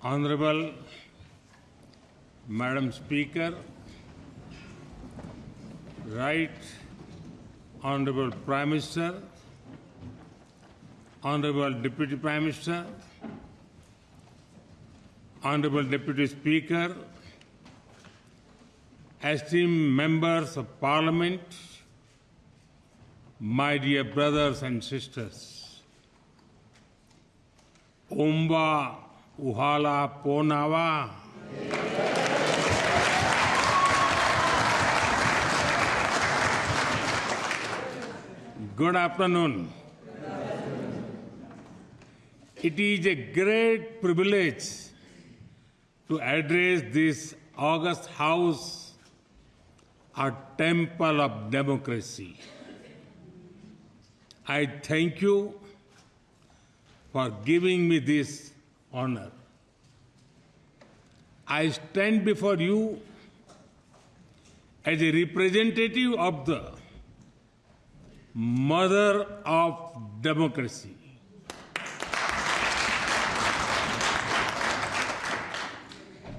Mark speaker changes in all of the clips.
Speaker 1: Honorable Madam Speaker, Right Honorable Prime Minister, Honorable Deputy Prime Minister, Honorable Deputy Speaker, esteemed members of Parliament, my dear brothers and sisters, Omba Uhala Ponawa. Good afternoon. It is a great privilege to address this august house, a temple of democracy. I thank you for giving me this honor. I stand before you as a representative of the mother of democracy.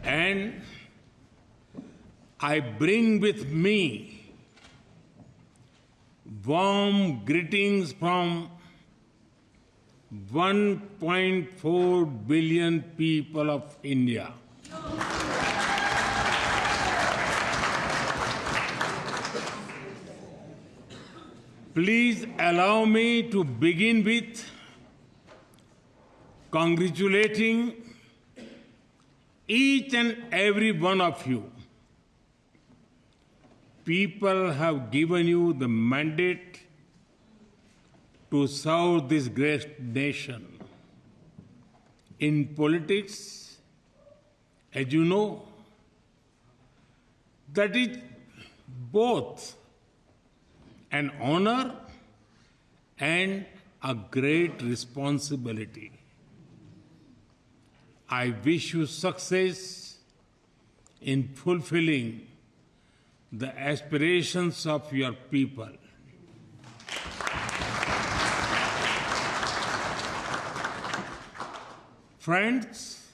Speaker 1: And I bring with me warm greetings from 1.4 billion people of India. Please allow me to begin with congratulating each and every one of you. People have given you the mandate to serve this great nation. In politics, as you know, that is both an honor and a great responsibility. I wish you success in fulfilling the aspirations of your people. Friends,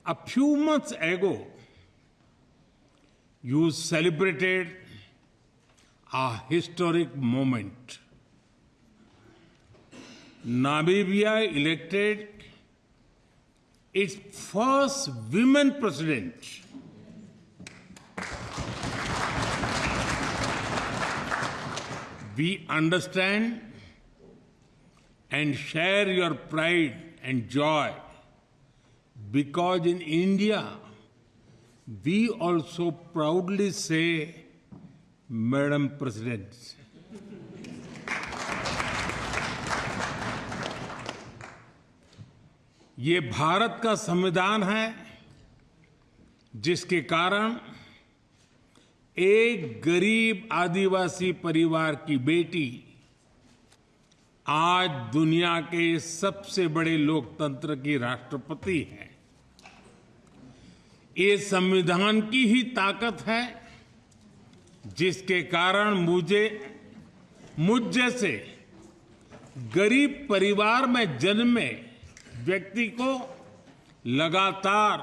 Speaker 1: a few months ago, you celebrated a historic moment. Namibia elected its first women president. We understand and share your pride and joy because in India, we also proudly say, Madam President. ये भारत का संविधान है जिसके कारण एक गरीब आदिवासी परिवार की बेटी आज दुनिया के सबसे बड़े लोकतंत्र की राष्ट्रपति है। ये संविधान की ही ताकत है जिसके कारण मुझ जैसे गरीब परिवार में जन्मे व्यक्ति को लगातार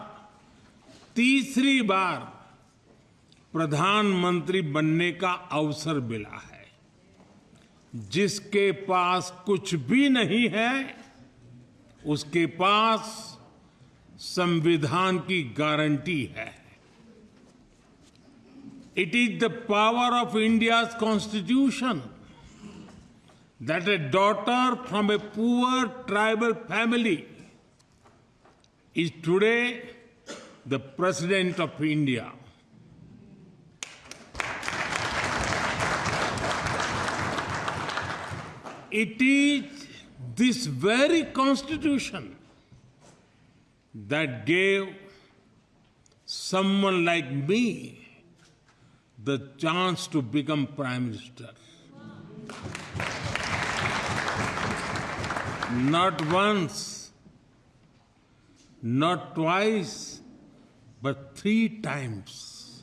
Speaker 1: तीसरी बार प्रधानमंत्री बनने का अवसर मिला है। जिसके पास कुछ भी नहीं है, उसके पास संविधान की गारंटी है। It is the power of India's constitution that a daughter from a poor tribal family is today the President of India. It is this very constitution that gave someone like me the chance to become Prime Minister. Not once, not twice, but 3 times.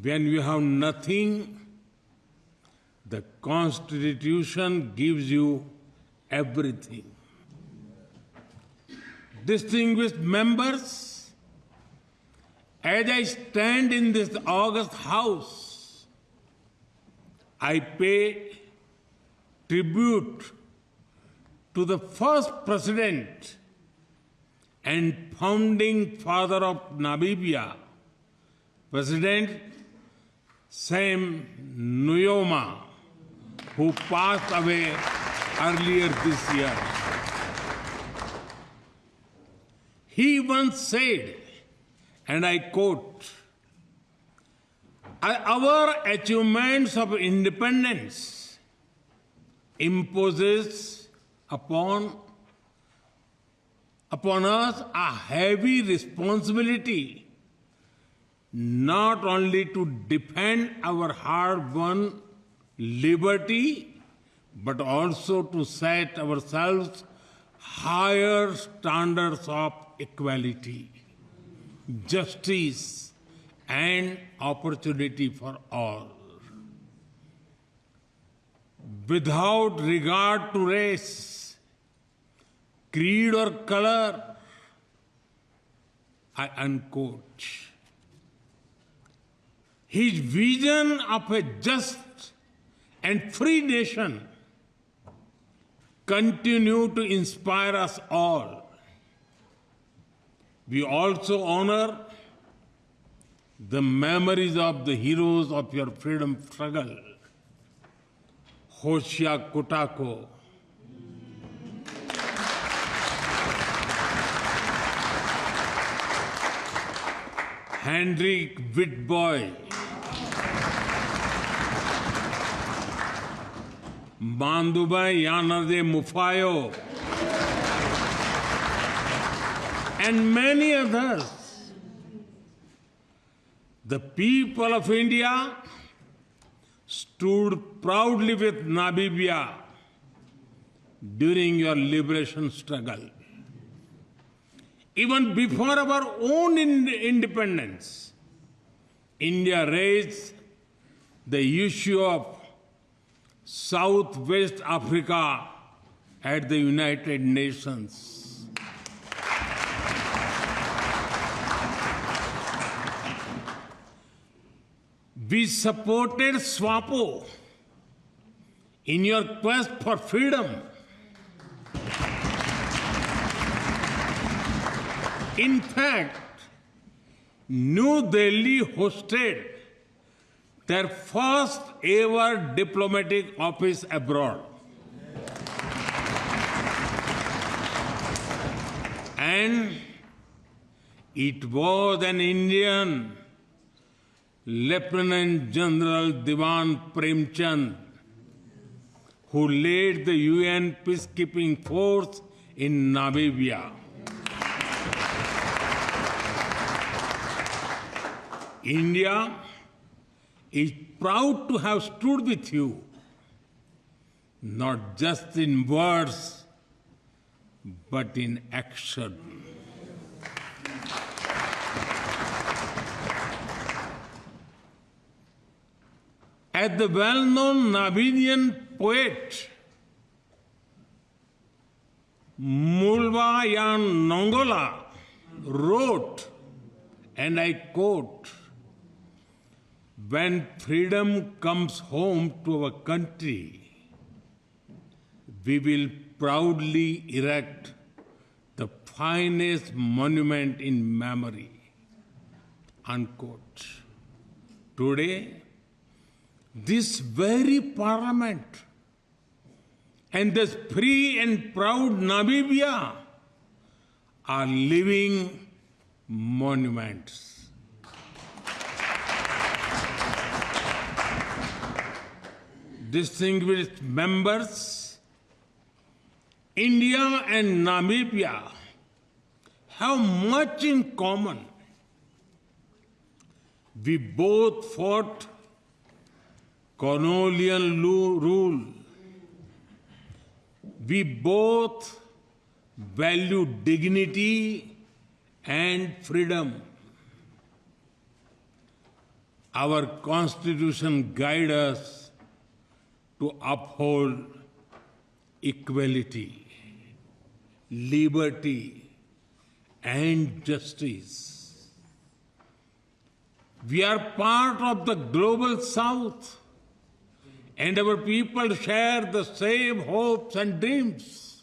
Speaker 1: When you have nothing, the Constitution gives you everything. distinguished members, as I stand in this august house, I pay tribute to the first president and founding father of Namibia, President Sam Nujoma, who passed away earlier this year. He once said, and I quote, "Our achievements of independence imposes upon us a heavy responsibility not only to defend our hard-won liberty, but also to set ourselves higher standards of equality, justice, and opportunity for all. Without regard to race, creed, or color," I unquote. His vision of a just and free nation continue to inspire us all. We also honor the memories of the heroes of your freedom struggle, Hoshea Kutako, Hendrik Witbooi, Mandubai Yanade Mufayo, and many others. The people of India stood proudly with Namibia during your liberation struggle. Even before our own independence, India raised the issue of Southwest Africa at the United Nations. We supported SWAPO in your quest for freedom. In fact, New Delhi hosted their first ever diplomatic office abroad. And it was an Indian, Lieutenant General Diwan Premchand, who led the UN peacekeeping force in Namibia. India is proud to have stood with you, not just in words, but in action. As the well-known Namibian poet Mulvayan Nongola wrote, and I quote, "When freedom comes home to our country, we will proudly erect the finest monument in memory." Unquote. Today, this very parliament and this free and proud Namibia are living monuments. Distinguished members, India and Namibia have much in common. We both fought colonial rule. We both value dignity and freedom. Our Constitution guides us to uphold equality, liberty, and justice. We are part of the global South, and our people share the same hopes and dreams.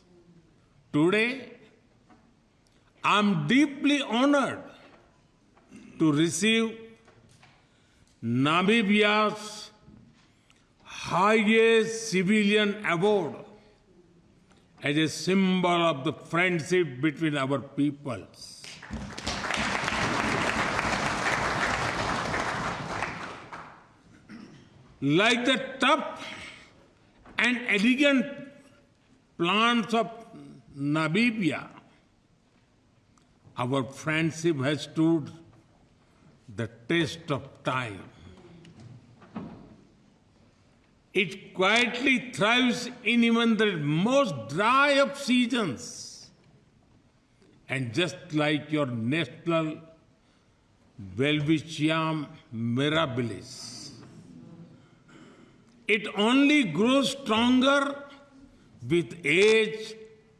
Speaker 1: Today, I'm deeply honored to receive Namibia's highest civilian award as a symbol of the friendship between our peoples. Like the tough and elegant plants of Namibia, our friendship has stood the test of time. It quietly thrives in even the most dry of seasons. And just like your national Welwitschia mirabilis, it only grows stronger with age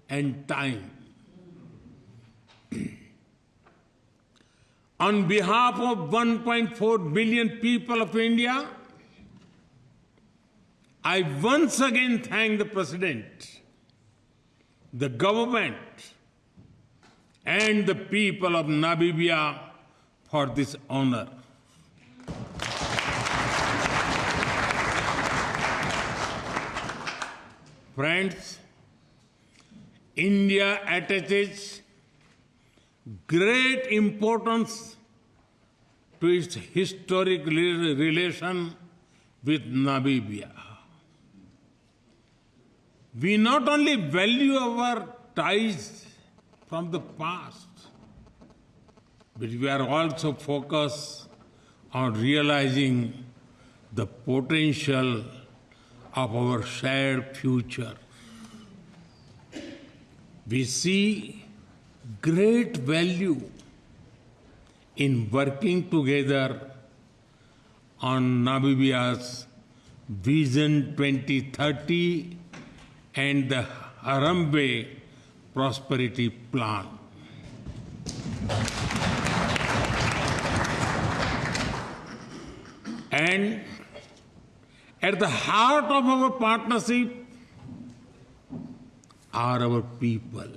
Speaker 1: and time. On behalf of 1.4 billion people of India, I once again thank the President, the government, and the people of Namibia for this honor. Friends, India attaches great importance to its historic relation with Namibia. We not only value our ties from the past, but we are also focused on realizing the potential of our shared future. We see great value in working together on Namibia's Vision 2030 and the Harambee Prosperity Plan. And at the heart of our partnership are our people.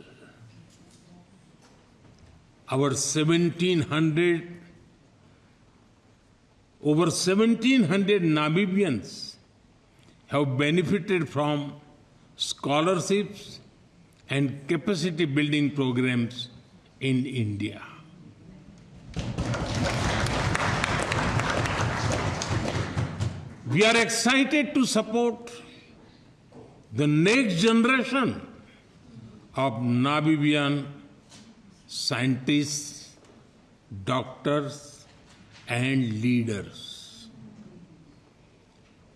Speaker 1: Over 1,700 Namibians have benefited from scholarships and capacity building programs in India. We are excited to support the next generation of Namibian scientists, doctors, and leaders.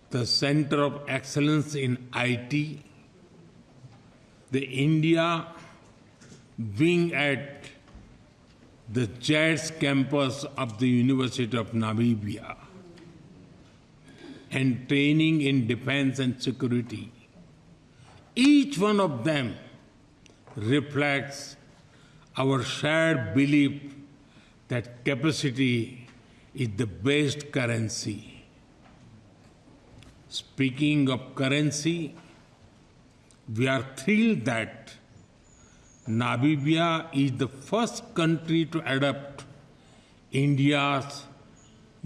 Speaker 1: The Center of Excellence in IT, the India wing at the JADS campus of the University of Namibia, and training in defense and security. Each one of them reflects our shared belief that capacity is the best currency. Speaking of currency, we are thrilled that Namibia is the first country to adopt India's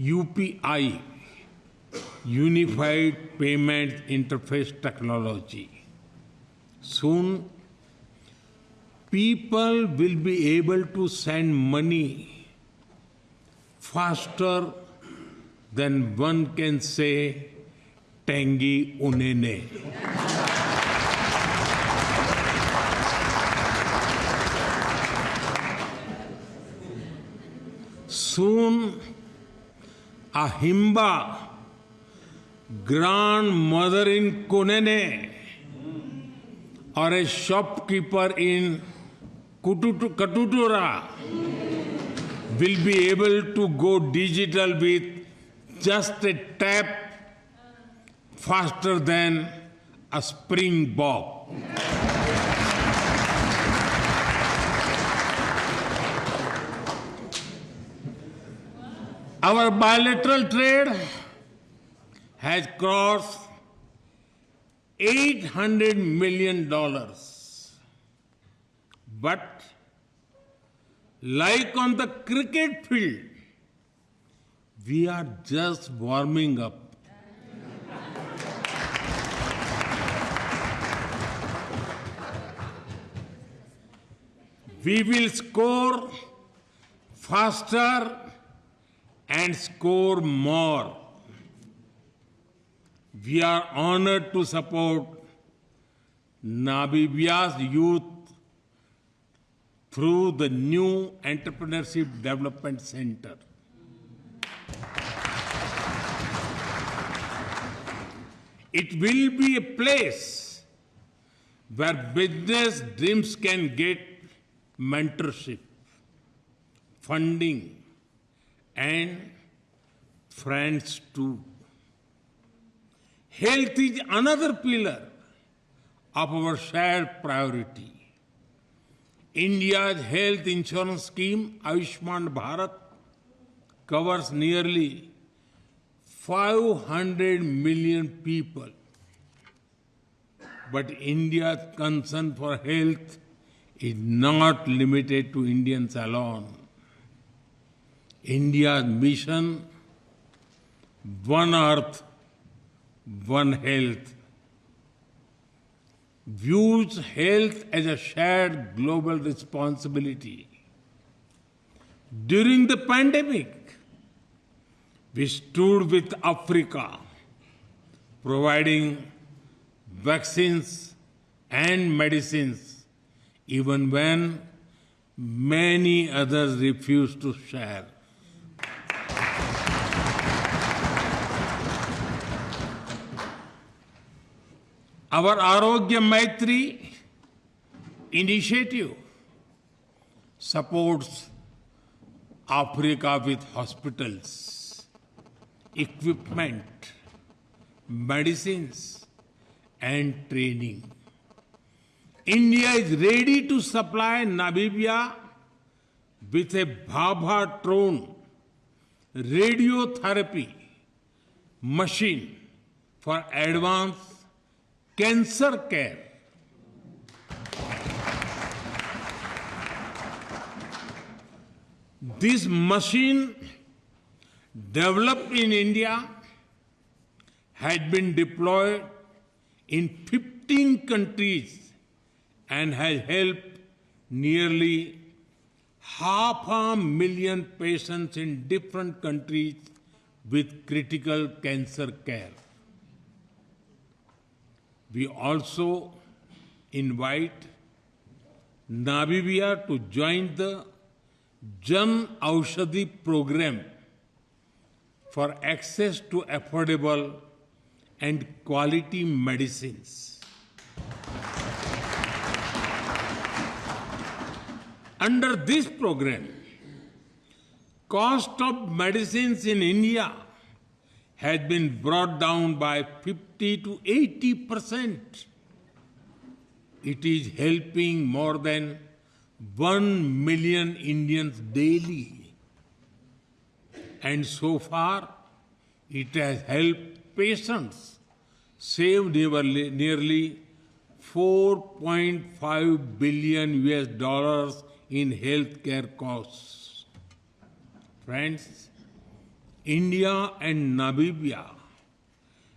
Speaker 1: UPI, Unified Payment Interface technology. Soon, people will be able to send money faster than one can say Tangi Unene. Soon, a Himba, grandmother in Kunene, or a shopkeeper in Katutura will be able to go digital with just a tap faster than a Springbok. Our bilateral trade has crossed $800 million. But like on the cricket field, we are just warming up. We will score faster and score more. We are honored to support Namibia's youth through the new Entrepreneurship Development Center. It will be a place where business dreams can get mentorship, funding, and friends too. Health is another pillar of our shared priority. India's health insurance scheme, Ayushman Bharat, covers nearly 500 million people. But India's concern for health is not limited to Indians alone. India's mission, One Earth, One Health, views health as a shared global responsibility. During the pandemic, we stood with Africa, providing vaccines and medicines, even when many others refused to share. Our Arogya Maitri initiative supports Africa with hospitals, equipment, medicines, and training. India is ready to supply Namibia with a Bhabha-Tron radiotherapy machine for advanced cancer care. This machine, developed in India, had been deployed in 15 countries and has helped nearly 500,000 patients in different countries with critical cancer care. We also invite Namibia to join the Jan Aushadhi program for access to affordable and quality medicines. Under this program, cost of medicines in India has been brought down by 50 to 80%. It is helping more than 1 million Indians daily. And so far, it has helped patients save nearly $4.5 billion in healthcare costs. Friends, India and Namibia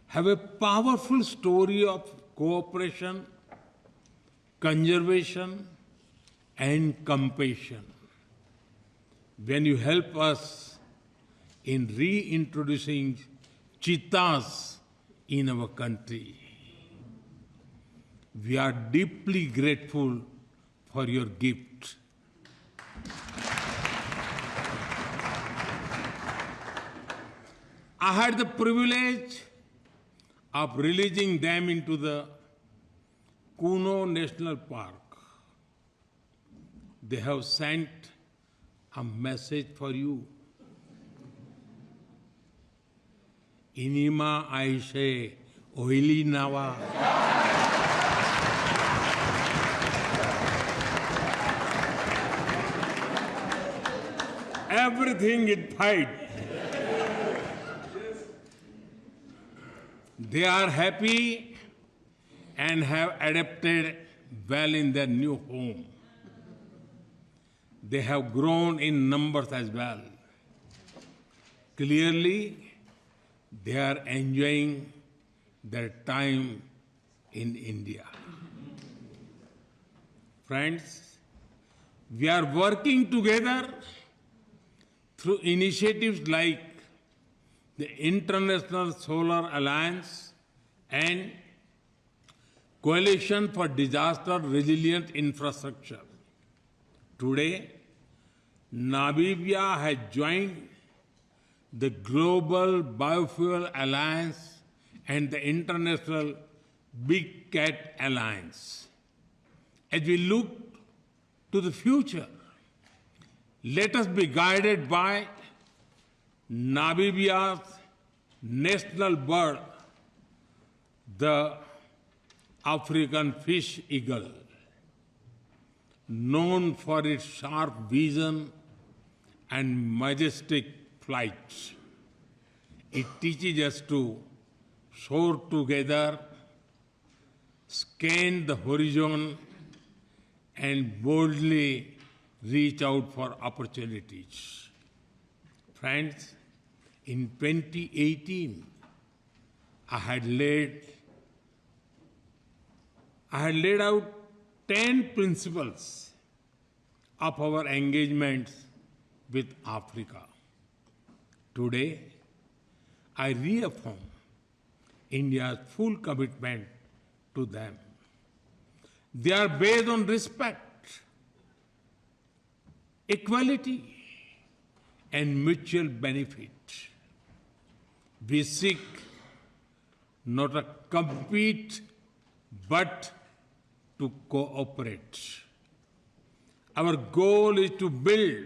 Speaker 1: have a powerful story of cooperation, conservation, and compassion. When you help us in reintroducing cheetahs in our country, we are deeply grateful for your gift. I had the privilege of releasing them into the Kuno National Park. They have sent a message for you. Inima Aishe Oili Nawa. Everything it fight. They are happy and have adapted well in their new home. They have grown in numbers as well. Clearly, they are enjoying their time in India. Friends, we are working together through initiatives like the International Solar Alliance and Coalition for Disaster Resilient Infrastructure. Today, Namibia has joined the Global Biofuel Alliance and the International Big Cat Alliance. As we look to the future, let us be guided by Namibia's national bird, the African fish eagle. Known for its sharp vision and majestic flight, it teaches us to soar together, scan the horizon, and boldly reach out for opportunities. Friends, in 2018, I had laid out 10 principles of our engagements with Africa. Today, I reaffirm India's full commitment to them. They are based on respect, equality, and mutual benefit. We seek not to compete, but to cooperate. Our goal is to build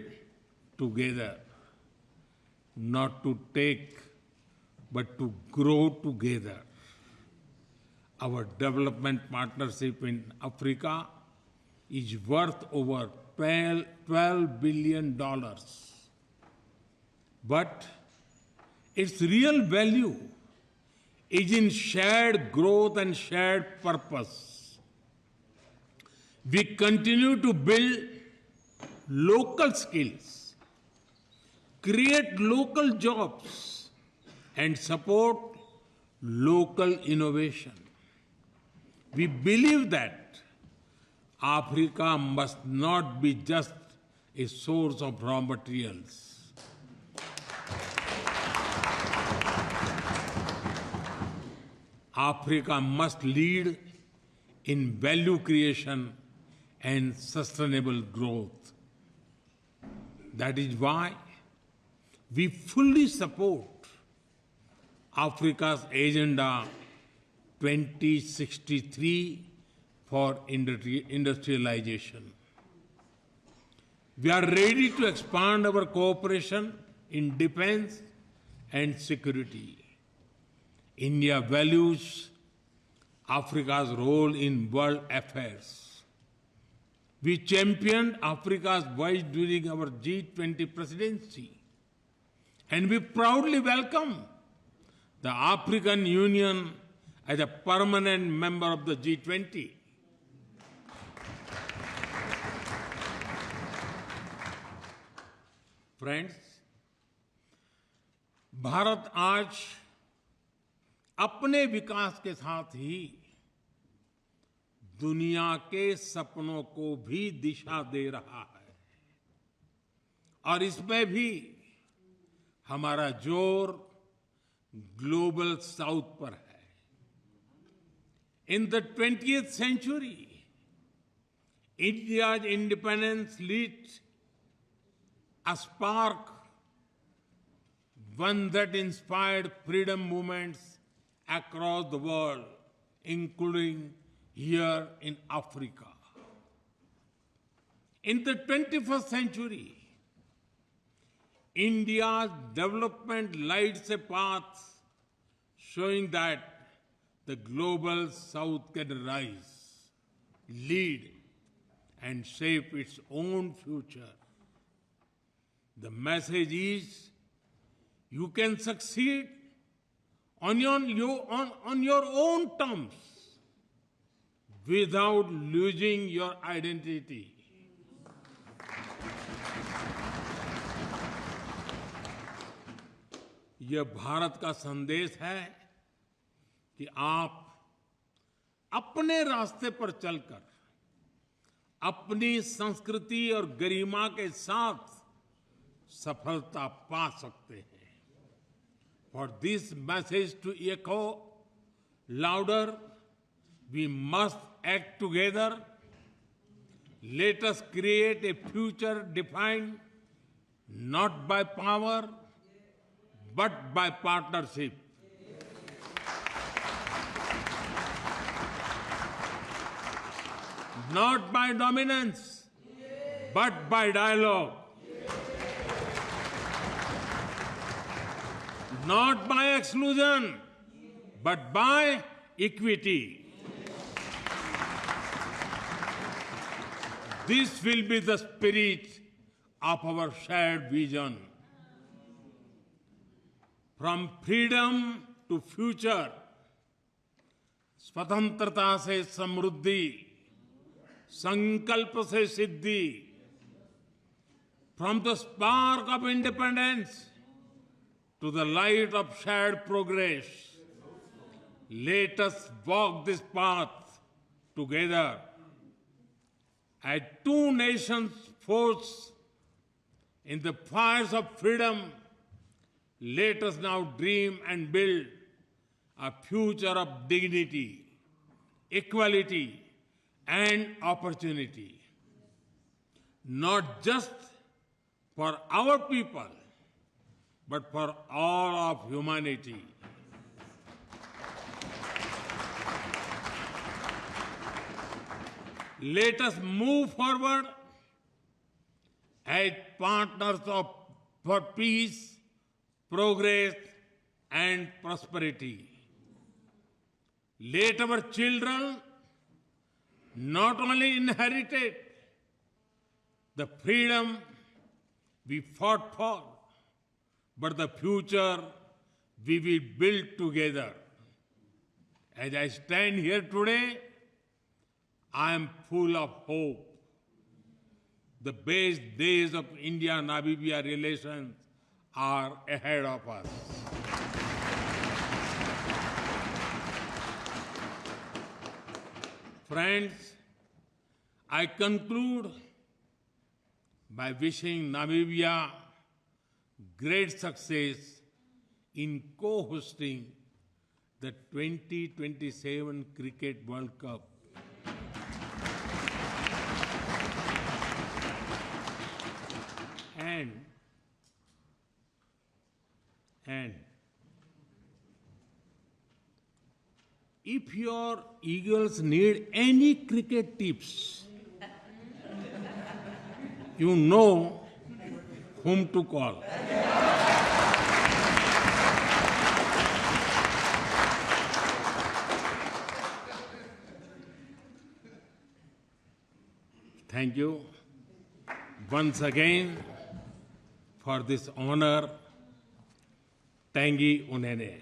Speaker 1: together, not to take, but to grow together. Our development partnership in Africa is worth over $12 billion. But its real value is in shared growth and shared purpose. We continue to build local skills, create local jobs, and support local innovation. We believe that Africa must not be just a source of raw materials. Africa must lead in value creation and sustainable growth. That is why we fully support Africa's Agenda 2063 for industrialization. We are ready to expand our cooperation in defense and security. India values Africa's role in world affairs. We championed Africa's voice during our G20 presidency, and we proudly welcome the African Union as a permanent member of the G20. Friends, Bharat आज अपने विकास के साथ ही दुनिया के सपनों को भी दिशा दे रहा है, और इसमें भी हमारा जोर ग्लोबल साउथ पर है. In the 20th century, India's independence lit a spark, one that inspired freedom movements across the world, including here in Africa. In the 21st century, India's development lights a path showing that the global south can rise, lead, and shape its own future. The message is, you can succeed on your own terms without losing your identity. यह भारत का संदेश है कि आप अपने रास्ते पर चलकर अपनी संस्कृति और गरिमा के साथ सफलता पा सकते हैं. For this message to echo louder, we must act together. Let us create a future defined not by power, but by partnership. Not by dominance, but by dialogue. Not by exclusion, but by equity. This will be the spirit of our shared vision. From freedom to future, स्वतंत्रता से समृद्धि, संकल्प से सिद्धि. From the spark of independence to the light of shared progress, let us walk this path together. As two nations forged in the fires of freedom, let us now dream and build a future of dignity, equality, and opportunity. Not just for our people, but for all of humanity. Let us move forward as partners for peace, progress, and prosperity. Let our children not only inherit the freedom we fought for, but the future we will build together. As I stand here today, I am full of hope. The best days of India-Namibia relations are ahead of us. Friends, I conclude by wishing Namibia great success in co-hosting the 2027 Cricket World Cup. And if your Eagles need any cricket tips, you know whom to call. Thank you once again for this honor. Tangi Unene.